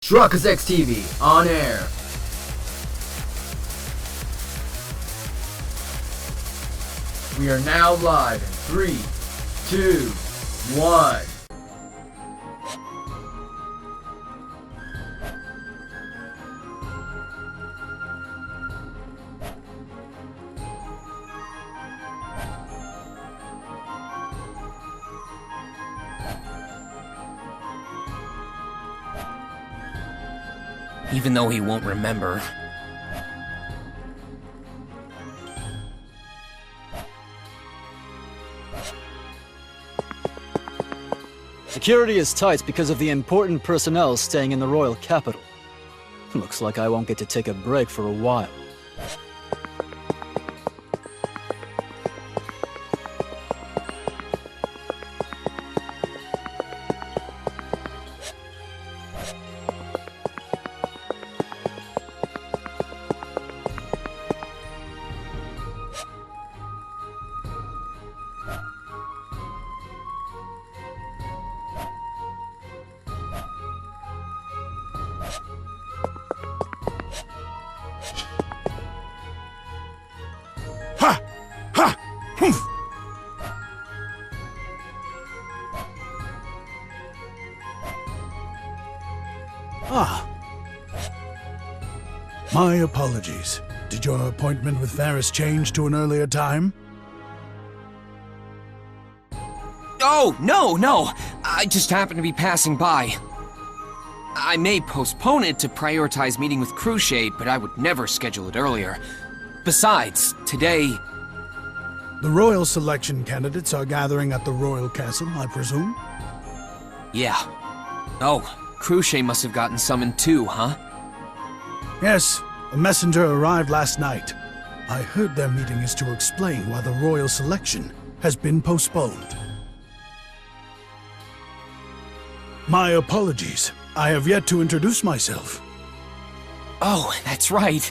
Truckers X TV on air. We are now live in 3, 2, 1. Even though he won't remember. Security is tight because of the important personnel staying in the royal capital. Looks like I won't get to take a break for a while. My apologies. Did your appointment with Varys change to an earlier time? Oh, no! I just happened to be passing by. I may postpone it to prioritize meeting with Cruciate, but I would never schedule it earlier. Besides, today... The royal selection candidates are gathering at the royal castle, I presume? Yeah. Oh, Cruciate must have gotten summoned too, huh? Yes, a messenger arrived last night. I heard their meeting is to explain why the royal selection has been postponed. My apologies. I have yet to introduce myself. Oh, that's right.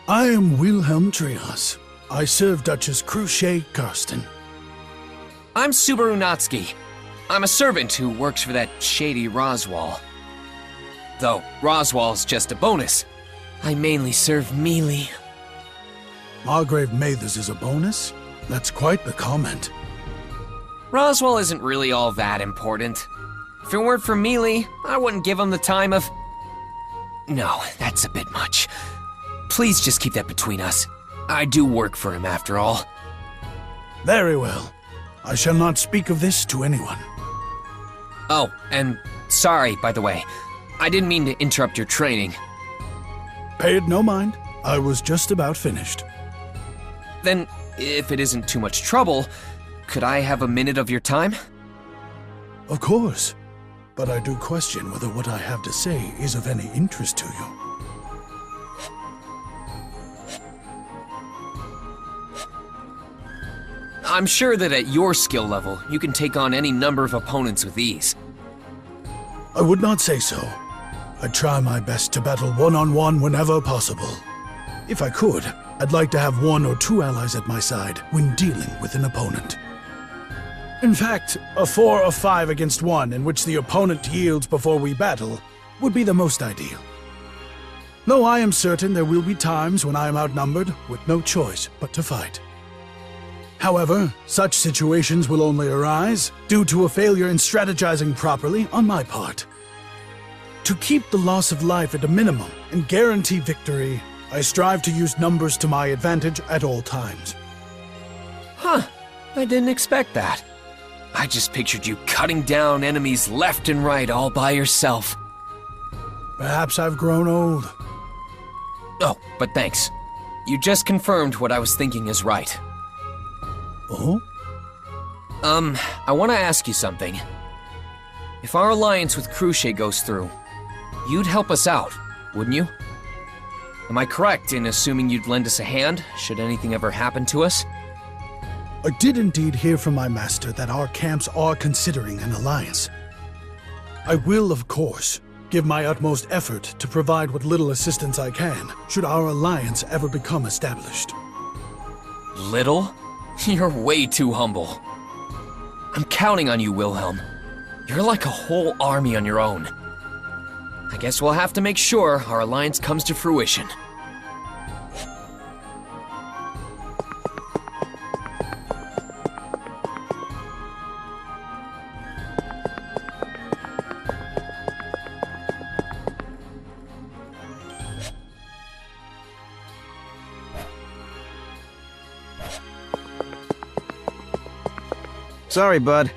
I am Wilhelm Trias. I serve Duchess Cruciate Karsten. I'm Subaru Natsuki. I'm a servant who works for that shady Roswaal. Though Roswaal's just a bonus. I mainly serve melee. Margrave Mathers is a bonus? That's quite the comment. Roswaal isn't really all that important. If it weren't for melee, I wouldn't give him the time of... No, that's a bit much. Please just keep that between us. I do work for him after all. Very well. I shall not speak of this to anyone. Oh, and sorry, by the way. I didn't mean to interrupt your training. Pay it no mind. I was just about finished. Then, if it isn't too much trouble, could I have a minute of your time? Of course. But I do question whether what I have to say is of any interest to you. I'm sure that at your skill level, you can take on any number of opponents with ease. I would not say so. I try my best to battle one-on-one whenever possible. If I could, I'd like to have 1 or 2 allies at my side when dealing with an opponent. In fact, a 4 or 5 against 1 in which the opponent yields before we battle would be the most ideal. Though I am certain there will be times when I am outnumbered with no choice but to fight. However, such situations will only arise due to a failure in strategizing properly on my part. To keep the loss of life at a minimum and guarantee victory, I strive to use numbers to my advantage at all times. Huh, I didn't expect that. I just pictured you cutting down enemies left and right all by yourself. Perhaps I've grown old. Oh, but thanks. You just confirmed what I was thinking is right. Oh? I want to ask you something. If our alliance with Cruciate goes through, you'd help us out, wouldn't you? Am I correct in assuming you'd lend us a hand, should anything ever happen to us? I did indeed hear from my master that our camps are considering an alliance. I will, of course, give my utmost effort to provide what little assistance I can, should our alliance ever become established. Little? You're way too humble. I'm counting on you, Wilhelm. You're like a whole army on your own. I guess we'll have to make sure our alliance comes to fruition. Sorry, bud.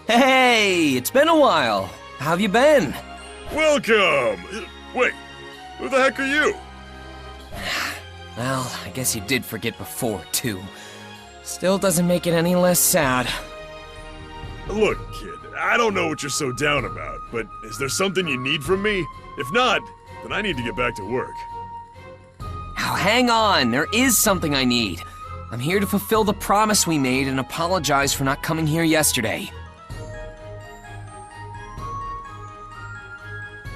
Hey, it's been a while. How have you been? Welcome! Wait, who the heck are you? Well, I guess you did forget before, too. Still doesn't make it any less sad. Look, kid, I don't know what you're so down about, but is there something you need from me? If not, then I need to get back to work. Now hang on, there is something I need. I'm here to fulfill the promise we made and apologize for not coming here yesterday.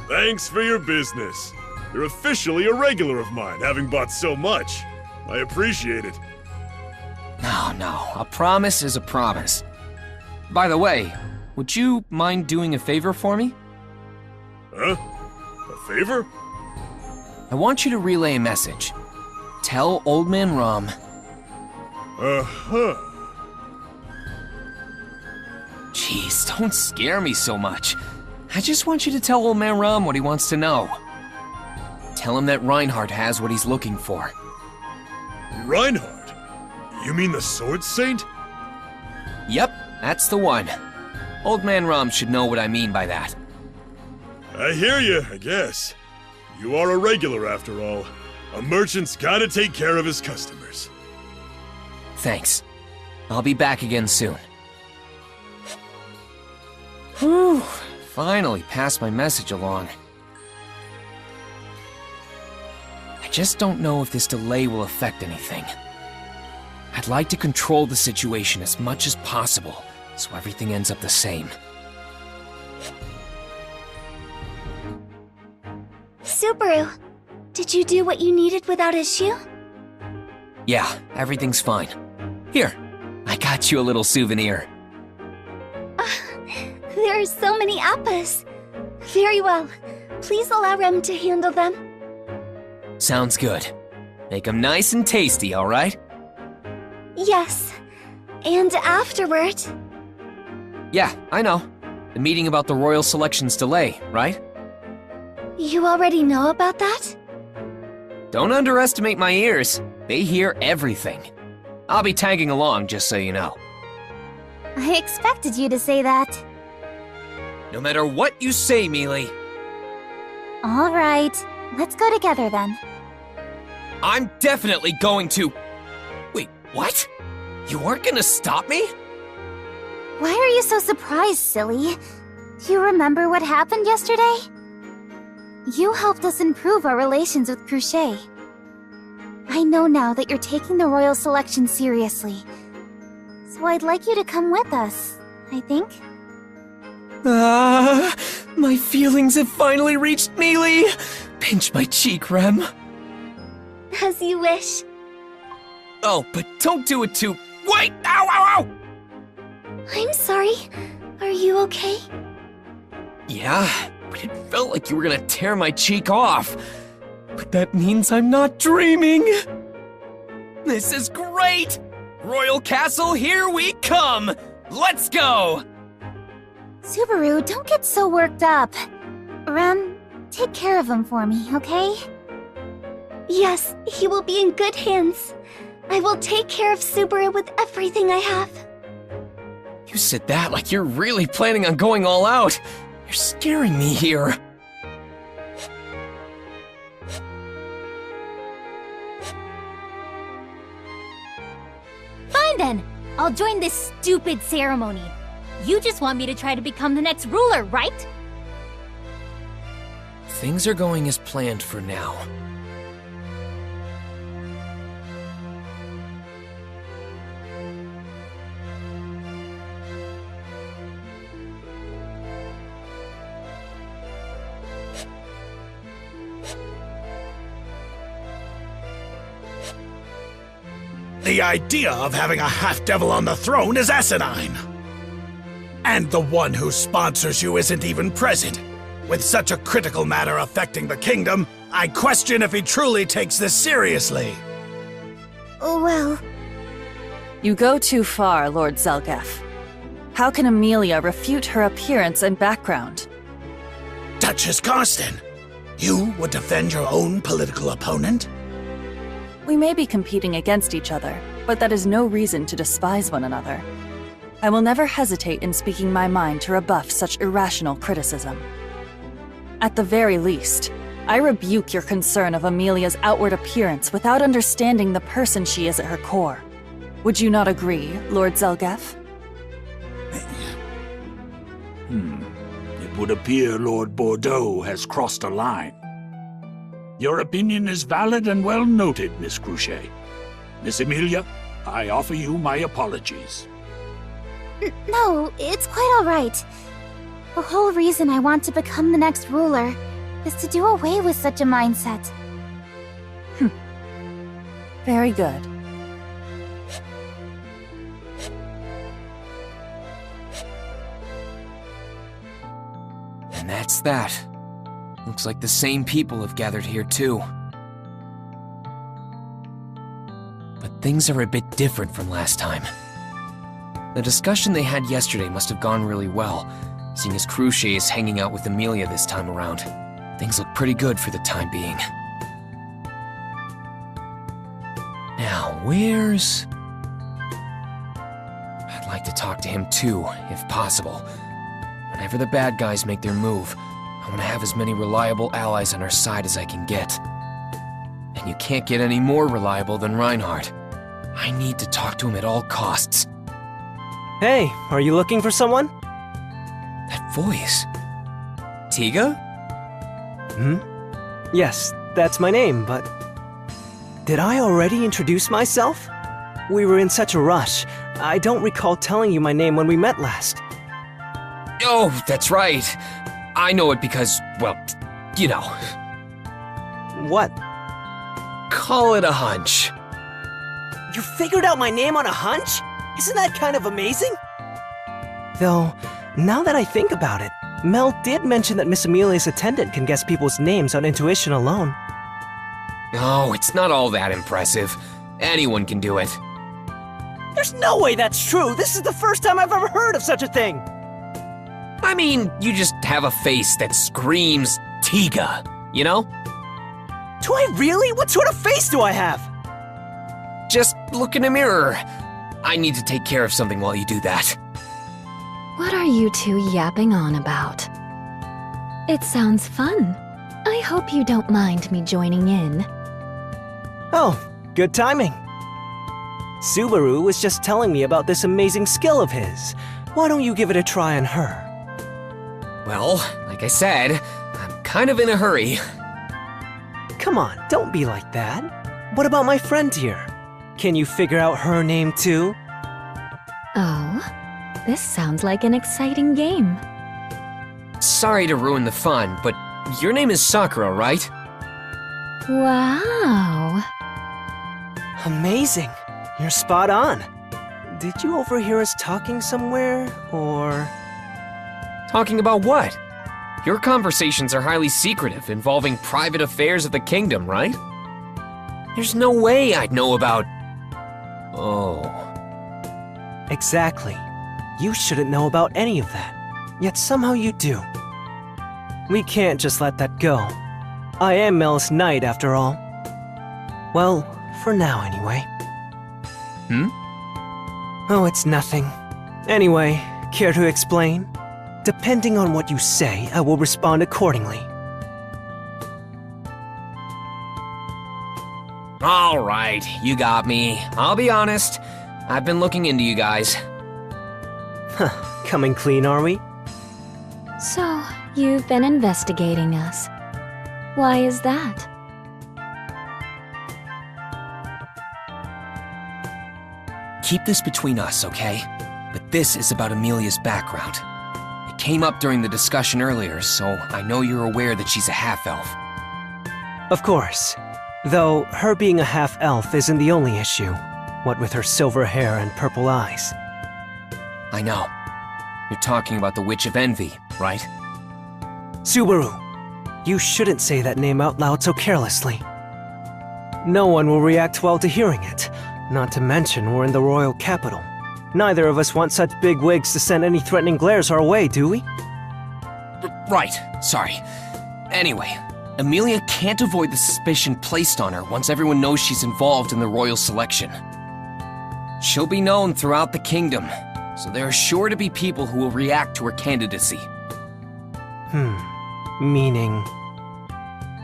Thanks for your business. You're officially a regular of mine, having bought so much. I appreciate it. No, a promise is a promise. By the way, would you mind doing a favor for me? Huh? A favor? I want you to relay a message. Tell Old Man Rum. Uh-huh. Jeez, don't scare me so much. I just want you to tell Old Man Rum what he wants to know. Tell him that Reinhardt has what he's looking for. Reinhardt? You mean the Sword Saint? Yep, that's the one. Old Man Rum should know what I mean by that. I hear you, I guess. You are a regular after all. A merchant's gotta take care of his customers. Thanks. I'll be back again soon. Whew, finally passed my message along. I just don't know if this delay will affect anything. I'd like to control the situation as much as possible, so everything ends up the same. Subaru, did you do what you needed without issue? Yeah, everything's fine. Here, I got you a little souvenir. There are so many appas. Very well. Please allow Rem to handle them. Sounds good. Make them nice and tasty, alright? Yes. And afterward... Yeah, I know. The meeting about the Royal Selection's delay, right? You already know about that? Don't underestimate my ears. They hear everything. I'll be tagging along, just so you know. I expected you to say that. No matter what you say, Mealy, All right. Let's go together then. I'm definitely going to... Wait, what? You aren't gonna stop me? Why are you so surprised, silly? Do you remember what happened yesterday? You helped us improve our relations with Cruchet. I know now that you're taking the Royal Selection seriously. So I'd like you to come with us, I think. My feelings have finally reached Mealy. Pinch my cheek, Rem. As you wish. Oh, but don't do it too... Wait! Ow, ow, ow! I'm sorry. Are you okay? Yeah, but it felt like you were gonna tear my cheek off. But that means I'm not dreaming. This is great! Royal Castle, here we come! Let's go! Subaru, don't get so worked up. Rem, take care of him for me, okay? Yes, he will be in good hands. I will take care of Subaru with everything I have. You said that like you're really planning on going all out. You're scaring me here. Fine then! I'll join this stupid ceremony. You just want me to try to become the next ruler, right? Things are going as planned for now. The idea of having a half-devil on the throne is asinine. And the one who sponsors you isn't even present. With such a critical matter affecting the kingdom, I question if he truly takes this seriously. Well, You go too far, Lord Zelgef. How can Amelia refute her appearance and background? Duchess Karsten, you would defend your own political opponent? We may be competing against each other, but that is no reason to despise one another. I will never hesitate in speaking my mind to rebuff such irrational criticism. At the very least, I rebuke your concern of Amelia's outward appearance without understanding the person she is at her core. Would you not agree, Lord Zelgef? It would appear Lord Bordeaux has crossed a line. Your opinion is valid and well noted, Miss Cruchet. Miss Amelia, I offer you my apologies. No, it's quite alright. The whole reason I want to become the next ruler is to do away with such a mindset. Very good. And that's that. Looks like the same people have gathered here too. But things are a bit different from last time. The discussion they had yesterday must have gone really well, seeing as Cruchet is hanging out with Amelia this time around. Things look pretty good for the time being. Now, where's... I'd like to talk to him too, if possible. Whenever the bad guys make their move, I want to have as many reliable allies on our side as I can get. And you can't get any more reliable than Reinhardt. I need to talk to him at all costs. Hey, are you looking for someone? That voice... Tiga? Yes, that's my name, but... Did I already introduce myself? We were in such a rush. I don't recall telling you my name when we met last. Oh, that's right. I know it because, well, you know. What? Call it a hunch. You figured out my name on a hunch? Isn't that kind of amazing? Though, now that I think about it, Mel did mention that Miss Amelia's attendant can guess people's names on intuition alone. Oh, it's not all that impressive. Anyone can do it. There's no way that's true! This is the first time I've ever heard of such a thing! I mean, you just have a face that screams Tiga, you know? Do I really? What sort of face do I have? Just look in a mirror. I need to take care of something while you do that. What are you two yapping on about? It sounds fun. I hope you don't mind me joining in. Oh, good timing. Subaru was just telling me about this amazing skill of his. Why don't you give it a try on her? Well, like I said, I'm kind of in a hurry. Come on, don't be like that. What about my friend here? Can you figure out her name too? Oh, this sounds like an exciting game. Sorry to ruin the fun, but your name is Sakura, right? Wow. Amazing. You're spot on. Did you overhear us talking somewhere, or... Talking about what? Your conversations are highly secretive, involving private affairs of the kingdom, right? There's no way I'd know about... Oh... Exactly. You shouldn't know about any of that. Yet somehow you do. We can't just let that go. I am Mel's knight, after all. Well, for now anyway. Oh, it's nothing. Anyway, care to explain? Depending on what you say, I will respond accordingly. All right, you got me. I'll be honest. I've been looking into you guys. Huh, coming clean, are we? So, you've been investigating us. Why is that? Keep this between us, okay? But this is about Amelia's background. It came up during the discussion earlier, so I know you're aware that she's a half-elf. Of course. Though, her being a half-elf isn't the only issue. What with her silver hair and purple eyes. I know. You're talking about the Witch of Envy, right? Subaru, you shouldn't say that name out loud so carelessly. No one will react well to hearing it. Not to mention, we're in the royal capital. Neither of us want such big wigs to send any threatening glares our way, do we? Right, sorry. Anyway, Emilia can't avoid the suspicion placed on her once everyone knows she's involved in the royal selection. She'll be known throughout the kingdom, so there are sure to be people who will react to her candidacy. Meaning?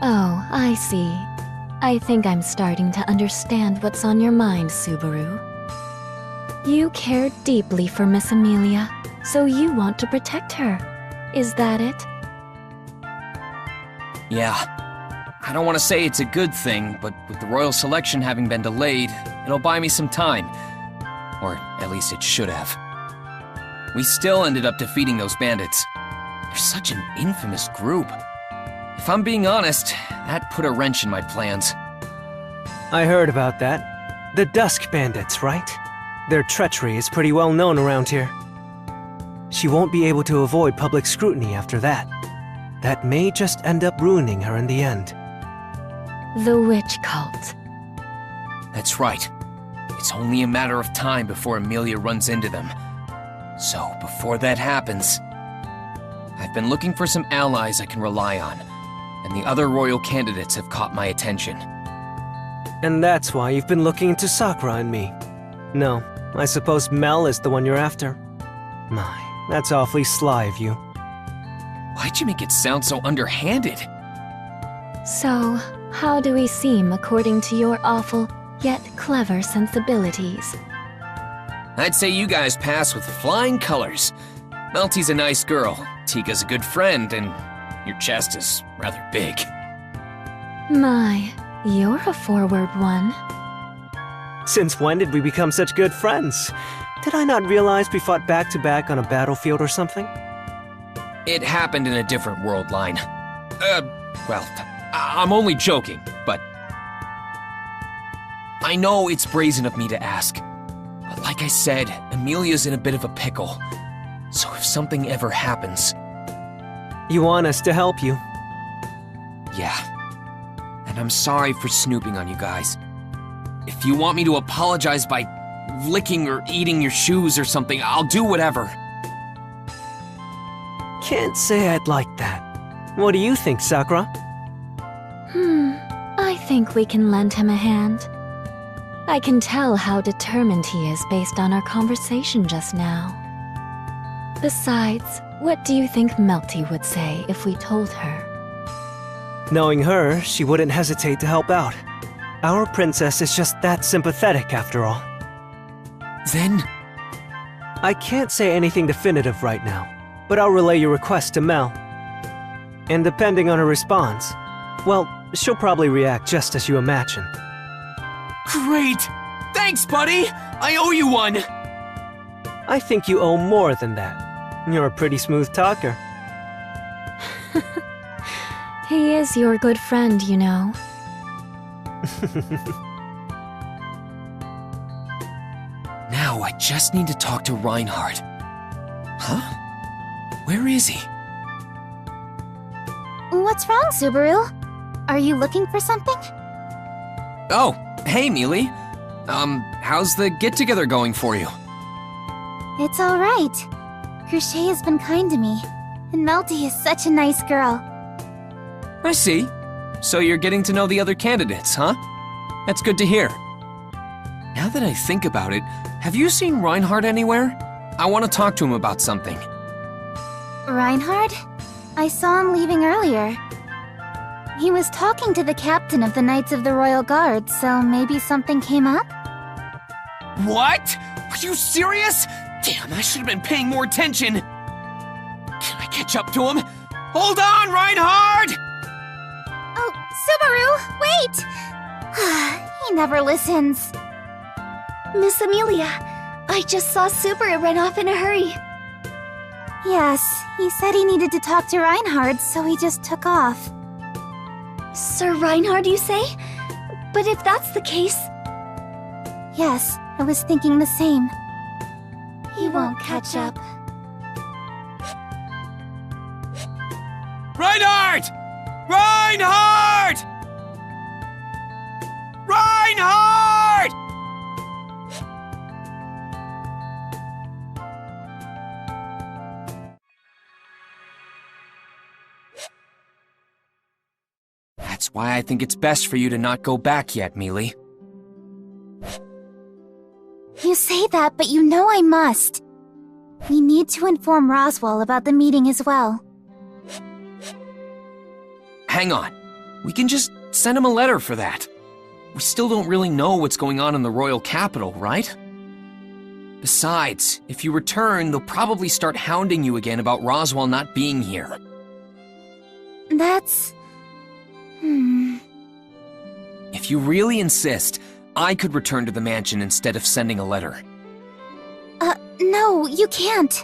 Oh, I see. I think I'm starting to understand what's on your mind, Subaru. You care deeply for Miss Emilia, so you want to protect her. Is that it? Yeah. I don't want to say it's a good thing, but with the royal selection having been delayed, it'll buy me some time. Or at least it should have. We still ended up defeating those bandits. They're such an infamous group. If I'm being honest, that put a wrench in my plans. I heard about that. The Dusk Bandits, right? Their treachery is pretty well known around here. She won't be able to avoid public scrutiny after that. That may just end up ruining her in the end. The witch cult. That's right. It's only a matter of time before Emilia runs into them. So, before that happens, I've been looking for some allies I can rely on, and the other royal candidates have caught my attention. And that's why you've been looking into Sakura and me. No, I suppose Mel is the one you're after. My, that's awfully sly of you. Why'd you make it sound so underhanded? So, how do we seem according to your awful, yet clever sensibilities? I'd say you guys pass with flying colors. Melty's a nice girl, Tika's a good friend, and your chest is rather big. My, you're a forward one. Since when did we become such good friends? Did I not realize we fought back-to-back on a battlefield or something? It happened in a different world line. Well, I'm only joking, but... I know it's brazen of me to ask, but like I said, Emilia's in a bit of a pickle. So if something ever happens... You want us to help you? Yeah. And I'm sorry for snooping on you guys. If you want me to apologize by licking or eating your shoes or something, I'll do whatever. Can't say I'd like that. What do you think, Sakura? I think we can lend him a hand. I can tell how determined he is based on our conversation just now. Besides, what do you think Melty would say if we told her? Knowing her, she wouldn't hesitate to help out. Our princess is just that sympathetic, after all. Then... I can't say anything definitive right now, but I'll relay your request to Mel. And depending on her response, well, she'll probably react just as you imagine. Great! Thanks, buddy! I owe you one! I think you owe more than that. You're a pretty smooth talker. He is your good friend, you know. Now I just need to talk to Reinhardt. Huh? Where is he? What's wrong, Subaru? Are you looking for something? Oh, hey, Mealy. How's the get-together going for you? It's alright. Crochet has been kind to me, and Melty is such a nice girl. I see. So you're getting to know the other candidates, huh? That's good to hear. Now that I think about it, have you seen Reinhardt anywhere? I want to talk to him about something. Reinhardt? I saw him leaving earlier. He was talking to the captain of the Knights of the Royal Guard, so maybe something came up? What? Are you serious? Damn, I should have been paying more attention. Can I catch up to him? Hold on, Reinhardt! Oh, Subaru, wait! He never listens. Miss Emilia, I just saw Subaru run off in a hurry. Yes, he said he needed to talk to Reinhardt, so he just took off. Sir Reinhardt, you say? But if that's the case... Yes, I was thinking the same. He won't catch up. Reinhardt! Reinhardt! Reinhardt! That's why I think it's best for you to not go back yet, Mealy. You say that, but you know I must. We need to inform Roswaal about the meeting as well. Hang on. We can just send him a letter for that. We still don't really know what's going on in the royal capital, right? Besides, if you return, they'll probably start hounding you again about Roswaal not being here. That's... If you really insist, I could return to the mansion instead of sending a letter. No, you can't.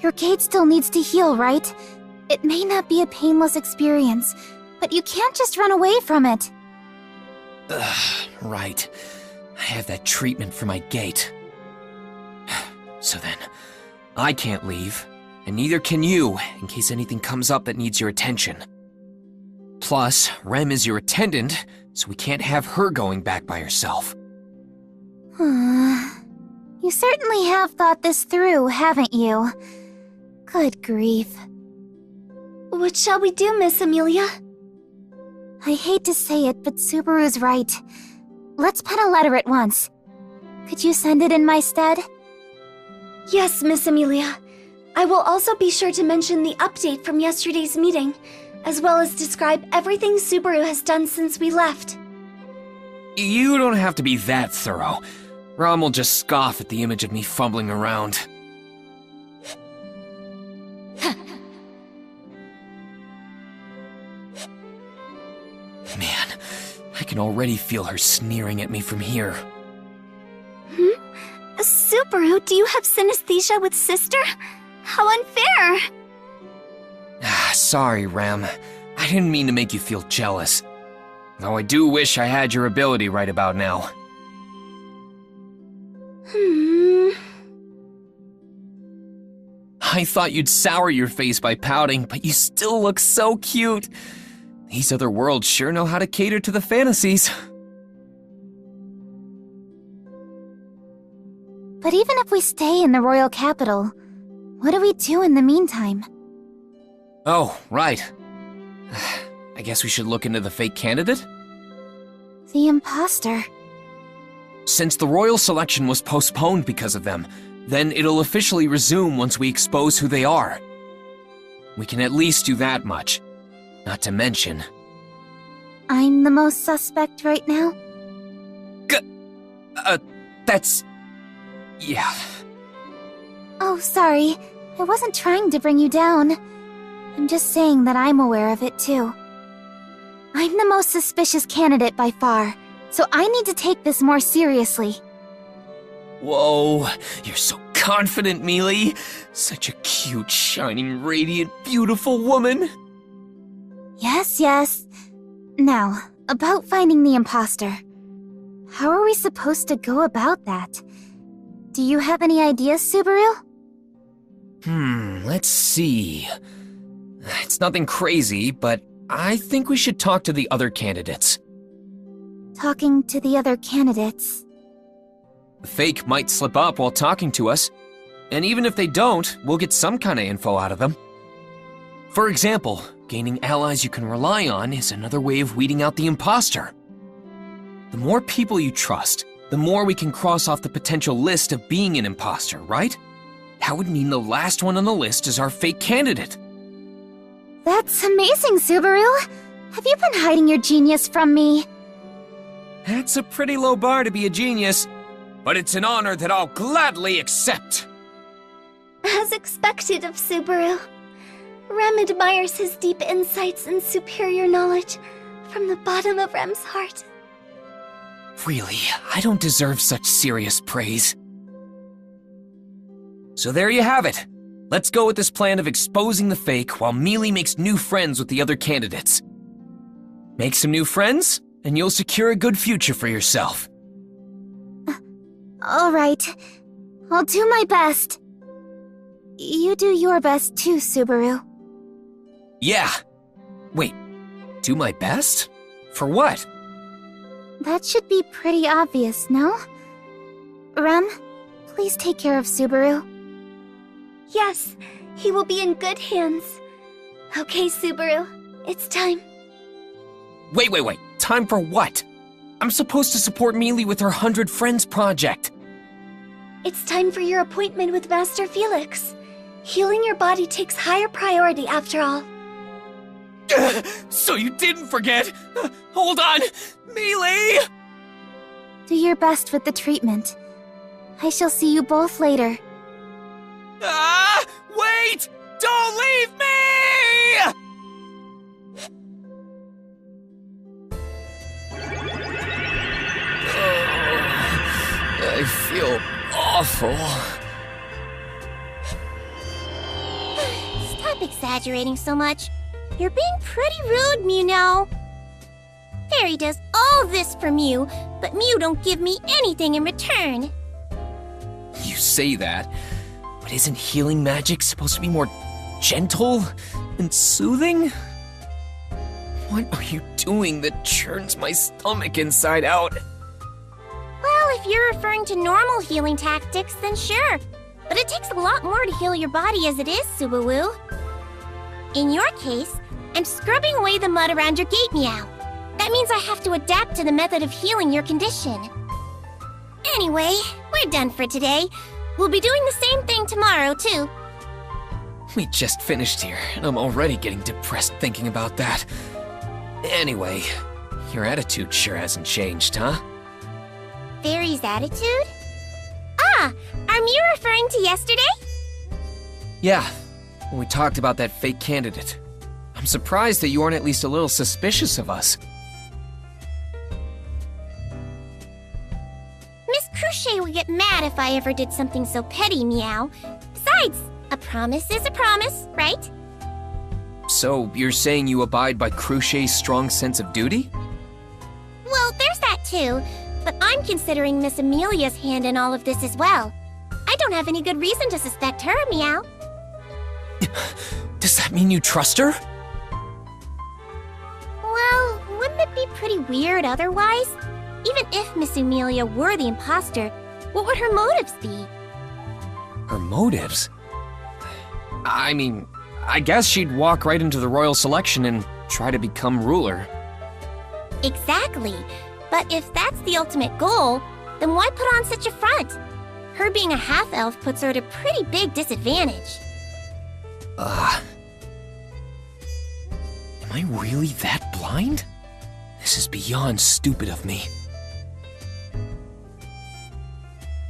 Your gate still needs to heal, right? It may not be a painless experience, but you can't just run away from it. Right. I have that treatment for my gate. So then, I can't leave, and neither can you, in case anything comes up that needs your attention. Plus, Rem is your attendant, so we can't have her going back by herself. You certainly have thought this through, haven't you? Good grief. What shall we do, Miss Amelia? I hate to say it, but Subaru's right. Let's pen a letter at once. Could you send it in my stead? Yes, Miss Amelia. I will also be sure to mention the update from yesterday's meeting, as well as describe everything Subaru has done since we left. You don't have to be that thorough. Rom will just scoff at the image of me fumbling around. Man, I can already feel her sneering at me from here. Subaru, do you have synesthesia with Sister? How unfair! Sorry, Rem. I didn't mean to make you feel jealous. Though I do wish I had your ability right about now. I thought you'd sour your face by pouting, but you still look so cute. These other worlds sure know how to cater to the fantasies. But even if we stay in the royal capital, what do we do in the meantime? Oh, right. I guess we should look into the fake candidate? The imposter. Since the royal selection was postponed because of them, then it'll officially resume once we expose who they are. We can at least do that much. Not to mention... I'm the most suspect right now? That's... yeah. Oh, sorry. I wasn't trying to bring you down. I'm just saying that I'm aware of it too. I'm the most suspicious candidate by far, so I need to take this more seriously. Whoa, you're so confident, Mealy. Such a cute, shining, radiant, beautiful woman. Yes, yes. Now, about finding the imposter. How are we supposed to go about that? Do you have any ideas, Subaru? Let's see. It's nothing crazy, but I think we should talk to the other candidates. Talking to the other candidates? The fake might slip up while talking to us, and even if they don't, we'll get some kind of info out of them. For example, gaining allies you can rely on is another way of weeding out the imposter. The more people you trust, the more we can cross off the potential list of being an imposter, right? That would mean the last one on the list is our fake candidate. That's amazing, Subaru! Have you been hiding your genius from me? That's a pretty low bar to be a genius, but it's an honor that I'll gladly accept. As expected of Subaru, Rem admires his deep insights and superior knowledge from the bottom of Rem's heart. Really, I don't deserve such serious praise. So there you have it. Let's go with this plan of exposing the fake while Mealy makes new friends with the other candidates. Make some new friends, and you'll secure a good future for yourself. Alright. I'll do my best. You do your best too, Subaru. Yeah. Wait, do my best? For what? That should be pretty obvious, no? Rem, please take care of Subaru. Yes, he will be in good hands. Okay, Subaru, it's time. Wait. Time for what? I'm supposed to support Mealy with her 100 Friends project. It's time for your appointment with Master Felix. Healing your body takes higher priority after all. So you didn't forget! Hold on! Mealy! Do your best with the treatment. I shall see you both later. Wait! Don't leave me! I feel awful. Stop exaggerating so much. You're being pretty rude, Mew now. Fairy does all this for Mew, but Mew don't give me anything in return. You say that, but isn't healing magic supposed to be more gentle and soothing? What are you doing that churns my stomach inside out? Well, if you're referring to normal healing tactics, then sure. But it takes a lot more to heal your body as it is, Subaru. In your case, I'm scrubbing away the mud around your gate, Meow. That means I have to adapt to the method of healing your condition. Anyway, we're done for today. We'll be doing the same thing tomorrow, too. We just finished here, and I'm already getting depressed thinking about that. Anyway, your attitude sure hasn't changed, huh? Fairy's attitude? Are you referring to yesterday? Yeah, when we talked about that fake candidate. I'm surprised that you aren't at least a little suspicious of us. Miss Cruchet would get mad if I ever did something so petty, Meow. Besides, a promise is a promise, right? So, you're saying you abide by Cruchet's strong sense of duty? Well, there's that too. But I'm considering Miss Amelia's hand in all of this as well. I don't have any good reason to suspect her, Meow. Does that mean you trust her? Well, wouldn't it be pretty weird otherwise? Even if Miss Amelia were the imposter, what would her motives be? Her motives? I mean, I guess she'd walk right into the royal selection and try to become ruler. Exactly. But if that's the ultimate goal, then why put on such a front? Her being a half-elf puts her at a pretty big disadvantage. Am I really that blind? This is beyond stupid of me.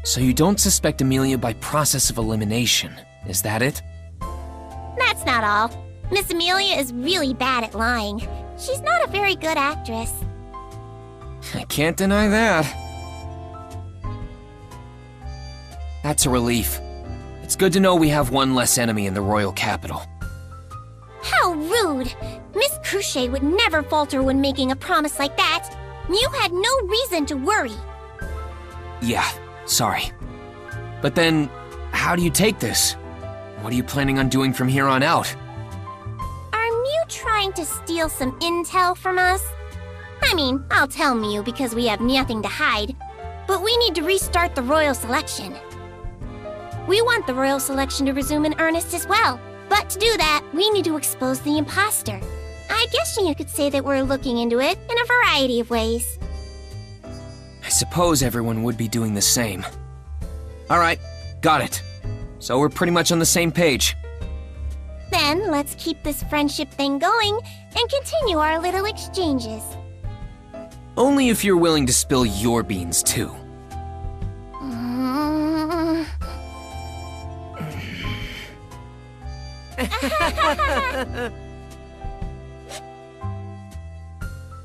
So you don't suspect Amelia by process of elimination, is that it? That's not all. Miss Amelia is really bad at lying. She's not a very good actress. I can't deny that. That's a relief. It's good to know we have one less enemy in the royal capital. How rude! Miss Cruchet would never falter when making a promise like that. You had no reason to worry. Yeah, sorry. But then, how do you take this? What are you planning on doing from here on out? Are Mew trying to steal some intel from us? I mean, I'll tell Mew because we have nothing to hide. But we need to restart the royal selection. We want the royal selection to resume in earnest as well. But to do that, we need to expose the imposter. I guess you could say that we're looking into it in a variety of ways. I suppose everyone would be doing the same. Alright, got it. So we're pretty much on the same page. Then let's keep this friendship thing going and continue our little exchanges. Only if you're willing to spill your beans too.